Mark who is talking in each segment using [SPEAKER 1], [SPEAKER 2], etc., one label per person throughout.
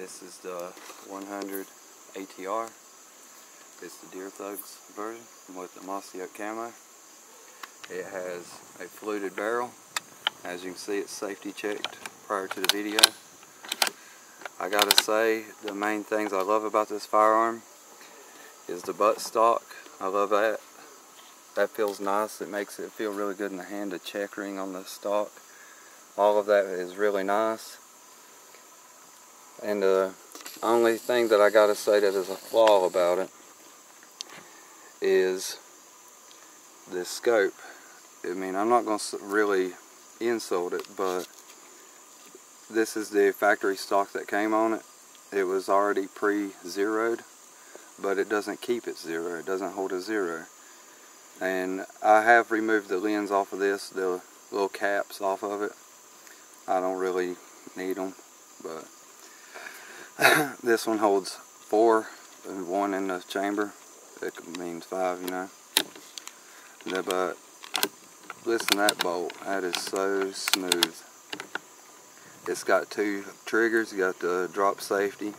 [SPEAKER 1] This is the 100 ATR. It's the Deer Thugs version with the Mossberg camo. It has a fluted barrel. As you can see, it's safety checked prior to the video. I gotta say, the main things I love about this firearm is the butt stock. I love that. That feels nice. It makes it feel really good in the hand. The checkering on the stock. All of that is really nice. And the only thing that I gotta say that is a flaw about it is this scope. I mean, I'm not gonna really insult it, but this is the factory stock that came on it. It was already pre-zeroed, but it doesn't keep it zero. It doesn't hold a zero. And I have removed the lens off of this, the little caps off of it. I don't really need them, but this one holds 4 and 1 in the chamber. It means 5, you know. But listen to that bolt. That is so smooth. It's got 2 triggers. You got the drop safety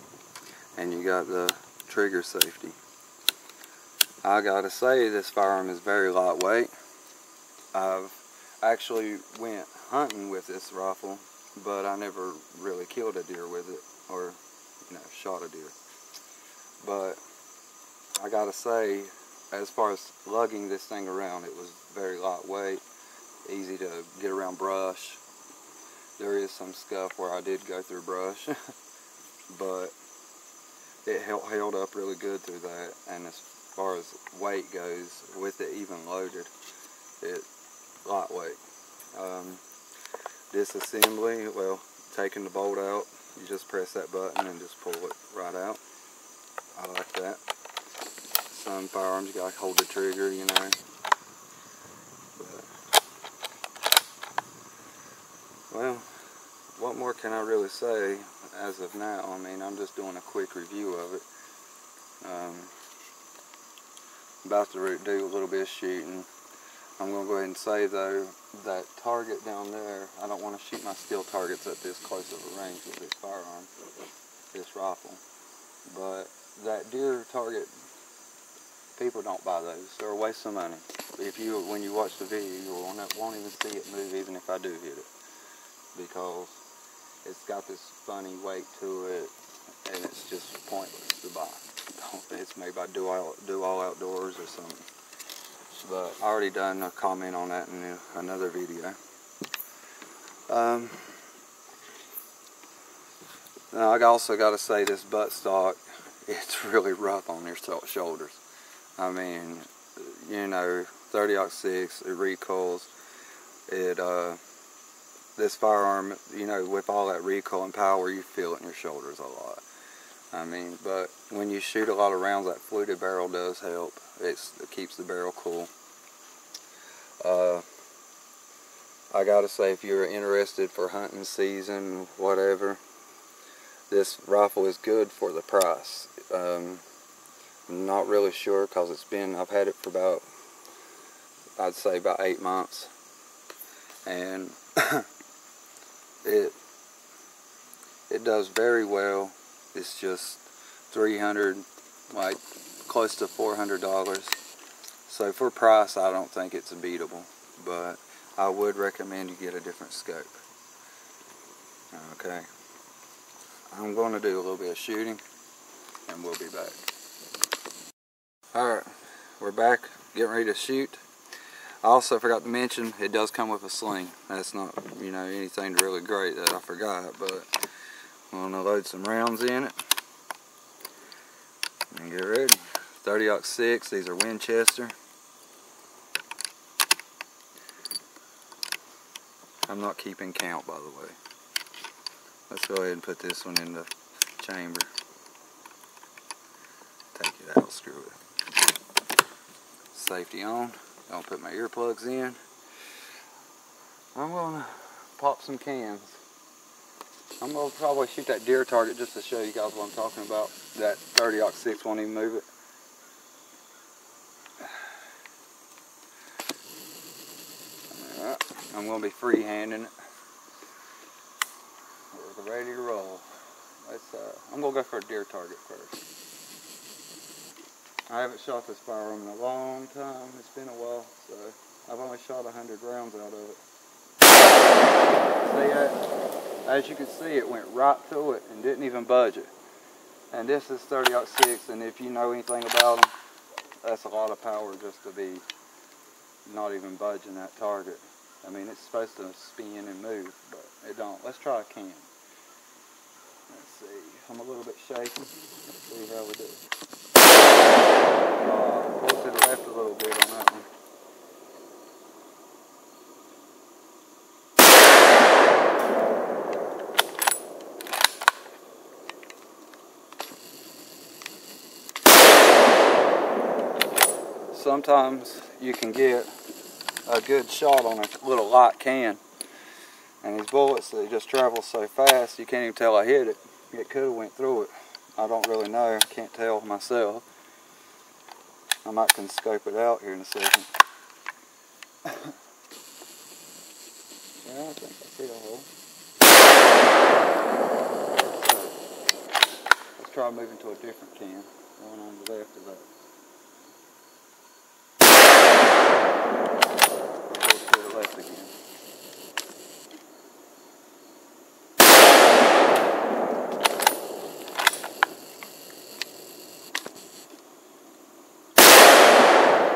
[SPEAKER 1] and you got the trigger safety. I gotta say, this firearm is very lightweight. I've actually went hunting with this rifle, but I never really killed a deer with it, or shot a deer. But I gotta say, as far as lugging this thing around, it was very lightweight, easy to get around brush. There is some scuff where I did go through brush, but it held up really good through that. And as far as weight goes, with it even loaded, it's lightweight. Disassembly, well, taking the bolt out, you just press that button and just pull it right out. I like that. Some firearms you gotta hold the trigger, you know. But, well, what more can I really say as of now? I mean, I'm just doing a quick review of it. About to do a little bit of shooting. I'm going to go ahead and say, though, that target down there, I don't want to shoot my steel targets at this close of a range with this firearm, this rifle. But that deer target, people don't buy those. They're a waste of money. When you watch the video, you won't even see it move, even if I do hit it, because it's got this funny weight to it, and it's just pointless to buy. It's made by Do All Outdoors or something. But I already done a comment on that in another video. Now I also got to say, this butt stock, it's really rough on your shoulders. I mean, you know, 30-06, it recoils. This firearm, you know, with all that recoil and power, you feel it in your shoulders a lot. I mean, but when you shoot a lot of rounds, that fluted barrel does help. It keeps the barrel cool. I gotta say, if you're interested for hunting season, whatever, this rifle is good for the price. I'm not really sure, because I've had it for about, I'd say about 8 months. And it does very well. It's just $300, like close to $400. So for price, I don't think it's beatable, but I would recommend you get a different scope. Okay, I'm going to do a little bit of shooting, and we'll be back. Alright, we're back, getting ready to shoot. I also forgot to mention, it does come with a sling. That's not, you know, anything really great that I forgot, but I'm going to load some rounds in it and get ready. 30-06, these are Winchester. I'm not keeping count, by the way. Let's go ahead and put this one in the chamber. Take it out, screw it. Safety on. Don't put my earplugs in. I'm going to pop some cans. I'm going to probably shoot that deer target just to show you guys what I'm talking about. That 30-06 won't even move it. Alright, I'm going to be free-handing it. We're ready to roll. I'm gonna go for a deer target first. I haven't shot this firearm in a long time. It's been a while, so I've only shot 100 rounds out of it. See that? As you can see, it went right through it and didn't even budge it. And this is 30-06, and if you know anything about them, that's a lot of power just to be not even budging that target. I mean, it's supposed to spin and move, but it don't. Let's try a can. Let's see. I'm a little bit shaky. Let's see how we do. Pull to the left a little bit on that one. Sometimes you can get a good shot on a little light can, and these bullets, they just travel so fast you can't even tell I hit it. It could have went through it. I don't really know. I can't tell myself. I might can scope it out here in a second. Yeah, I think I see a hole. Let's try moving to a different can. One on the left of that. Left again.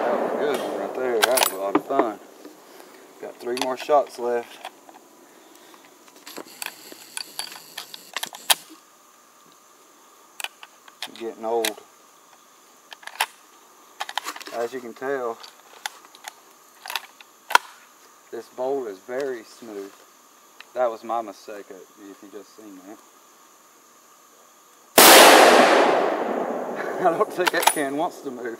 [SPEAKER 1] That was a good one right there. That was a lot of fun. Got 3 more shots left. I'm getting old. As you can tell, this bolt is very smooth. That was my mistake, if you just seen that. I don't think that can wants to move.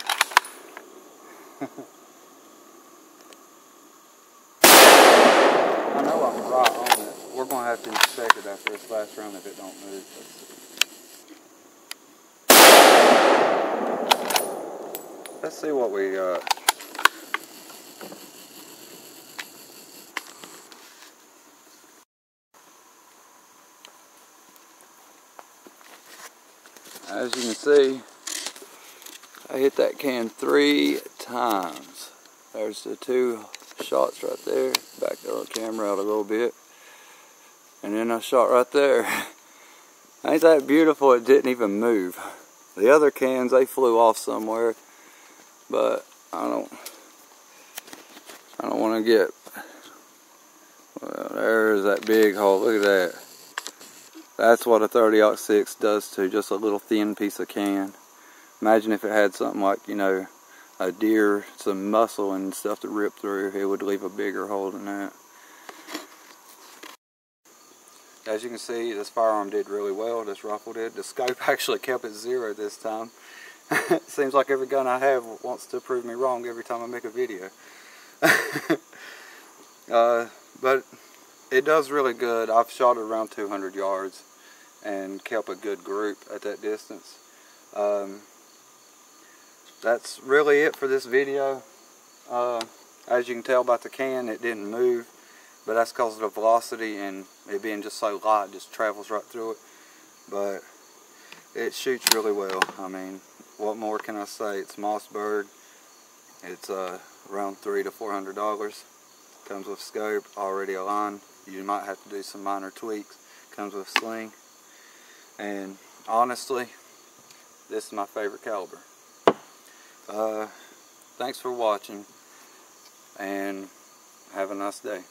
[SPEAKER 1] I know I'm right on it. We're going to have to inspect it after this last round if it don't move. Let's see what we got. As you can see, I hit that can 3 times. There's the 2 shots right there. Back the camera out a little bit. And then I shot right there. Ain't that beautiful? It didn't even move. The other cans, they flew off somewhere. But I don't want to get... Well, there's that big hole. Look at that. That's what a 30-06 does to just a little thin piece of can. Imagine if it had something like, you know, a deer, some muscle and stuff to rip through, it would leave a bigger hole than that. As you can see, this firearm did really well, this rifle did. The scope actually kept it 0 this time. It seems like every gun I have wants to prove me wrong every time I make a video. But it does really good. I've shot it around 200 yards and kept a good group at that distance. That's really it for this video. As you can tell about the can, it didn't move, but that's because of the velocity and it being just so light, it just travels right through it. But it shoots really well. I mean, what more can I say? It's Mossberg. It's around $300 to $400. Comes with scope, already aligned. You might have to do some minor tweaks. Comes with Sling. And honestly, this is my favorite caliber. Thanks for watching, and have a nice day.